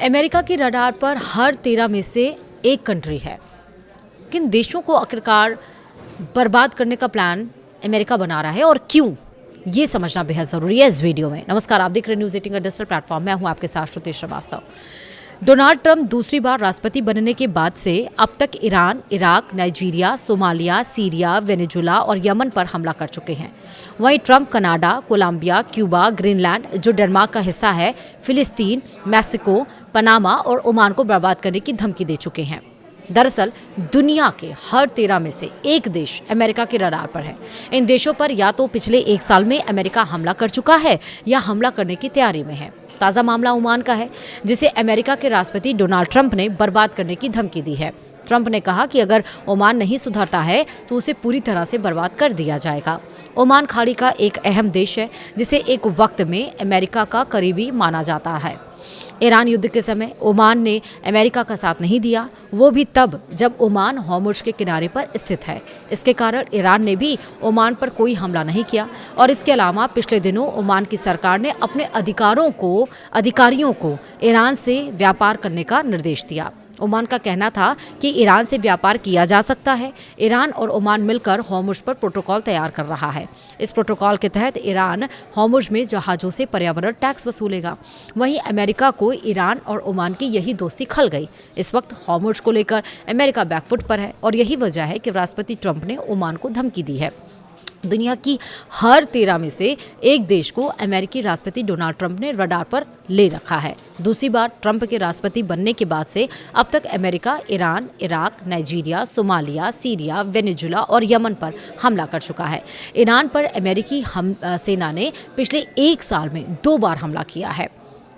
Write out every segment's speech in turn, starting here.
America की radar पर हर 13 में से एक कंट्री है। किन देशों को आखिरकार बर्बाद करने का प्लान अमेरिका बना रहा है और क्यों, ये समझना बेहद ज़रूरी है इस वीडियो में। नमस्कार, आप देख रहे न्यूज़ 18 का डिजिटल प्लेटफॉर्म। मैं हूं आपके साथ श्रुति श्रीवास्तव। डोनाल्ड ट्रंप दूसरी बार राष्ट्रपति बनने के बाद से अब तक Iran, Iraq, Nigeria, Somalia, Syria, Venezuela और यमन पर हमला कर चुके हैं। वहीं Trump Canada, Colombia, Cuba, Greenland जो डेनमार्क का हिस्सा है, फिलिस्तीन, मैक्सिको, पनामा और ओमान को बर्बाद करने की धमकी दे चुके हैं। दरअसल दुनिया के हर 13 में से एक देश अमेरिका के रडार पर है। इन देशों पर या तो पिछले एक साल में अमेरिका हमला कर चुका है या हमला करने की तैयारी में है। ताज़ा मामला ओमान का है, जिसे अमेरिका के राष्ट्रपति डोनाल्ड ट्रंप ने बर्बाद करने की धमकी दी है। ट्रंप ने कहा कि अगर ओमान नहीं सुधरता है तो उसे पूरी तरह से बर्बाद कर दिया जाएगा। ओमान खाड़ी का एक अहम देश है, जिसे एक वक्त में अमेरिका का करीबी माना जाता है। ईरान युद्ध के समय ओमान ने अमेरिका का साथ नहीं दिया, वो भी तब जब ओमान हॉर्मुज़ के किनारे पर स्थित है। इसके कारण ईरान ने भी ओमान पर कोई हमला नहीं किया। और इसके अलावा पिछले दिनों ओमान की सरकार ने अपने अधिकारियों को ईरान से व्यापार करने का निर्देश दिया। ओमान का कहना था कि ईरान से व्यापार किया जा सकता है। ईरान और ओमान मिलकर हॉर्मुज़ पर प्रोटोकॉल तैयार कर रहा है। इस प्रोटोकॉल के तहत ईरान हॉर्मुज़ में जहाज़ों से पर्यावरण टैक्स वसूलेगा। वहीं अमेरिका को ईरान और ओमान की यही दोस्ती खल गई। इस वक्त हॉर्मुज़ को लेकर अमेरिका बैकफुट पर है और यही वजह है कि राष्ट्रपति ट्रंप ने ओमान को धमकी दी है। दुनिया की हर 13 में से एक देश को अमेरिकी राष्ट्रपति डोनाल्ड ट्रंप ने रडार पर ले रखा है। दूसरी बार ट्रंप के राष्ट्रपति बनने के बाद से अब तक America Iran, Iraq, Nigeria, Somalia, Syria, Venezuela और यमन पर हमला कर चुका है। ईरान पर अमेरिकी सेना ने पिछले एक साल में 2 बार हमला किया है।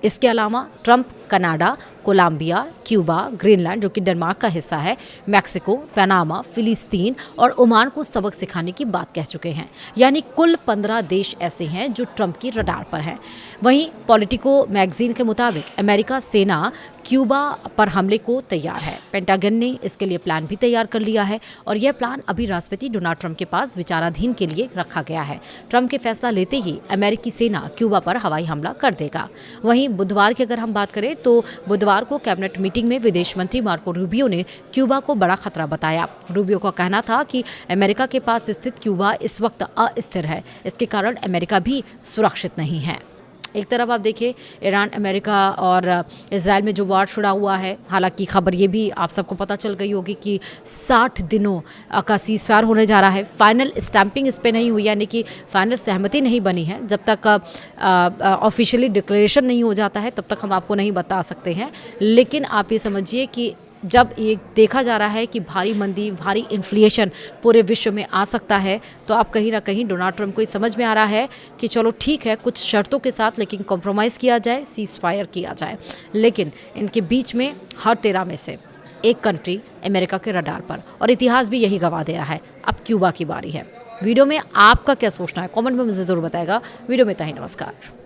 इसके अलावा Trump Canada, Colombia, Cuba, Greenland जो कि डेनमार्क का हिस्सा है, मैक्सिको, पनामा, फिलिस्तीन और ओमान को सबक सिखाने की बात कह चुके हैं। यानी कुल 15 देश ऐसे हैं जो ट्रंप की रडार पर हैं। वहीं पॉलिटिको मैगजीन के मुताबिक अमेरिका सेना क्यूबा पर हमले को तैयार है। पेंटागन ने इसके लिए प्लान भी तैयार कर लिया है और यह प्लान अभी राष्ट्रपति डोनाल्ड ट्रंप के पास विचाराधीन के लिए रखा गया है। ट्रंप के फैसला लेते ही अमेरिकी सेना क्यूबा पर हवाई हमला कर देगा। वहीं बुधवार की अगर हम बात करें तो बुधवार को कैबिनेट मीटिंग में विदेश मंत्री मार्को रूबियो ने क्यूबा को बड़ा खतरा बताया। रूबियो का कहना था कि अमेरिका के पास स्थित क्यूबा इस वक्त अस्थिर है। इसके कारण अमेरिका भी सुरक्षित नहीं है। एक तरफ आप देखिए, ईरान, अमेरिका और इजराइल में जो वार छिड़ा हुआ है। हालांकि खबर ये भी आप सबको पता चल गई होगी कि 60 दिनों का सीज़फायर होने जा रहा है। फाइनल स्टैंपिंग इस पे नहीं हुई, यानी कि फाइनल सहमति नहीं बनी है। जब तक ऑफिशियली डिक्लेरेशन नहीं हो जाता है तब तक हम आपको नहीं बता सकते हैं। लेकिन आप ये समझिए कि जब ये देखा जा रहा है कि भारी मंदी, भारी इन्फ्लेशन पूरे विश्व में आ सकता है, तो आप कहीं ना कहीं डोनाल्ड ट्रंप को ये समझ में आ रहा है कि चलो ठीक है, कुछ शर्तों के साथ लेकिन कॉम्प्रोमाइज़ किया जाए, सीज़ फायर किया जाए। लेकिन इनके बीच में हर 13 में से एक कंट्री अमेरिका के रडार पर, और इतिहास भी यही गवाह दे रहा है। अब क्यूबा की बारी है। वीडियो में आपका क्या सोचना है, कॉमेंट में मुझे ज़रूर बताएगा। वीडियो में इतना ही, नमस्कार।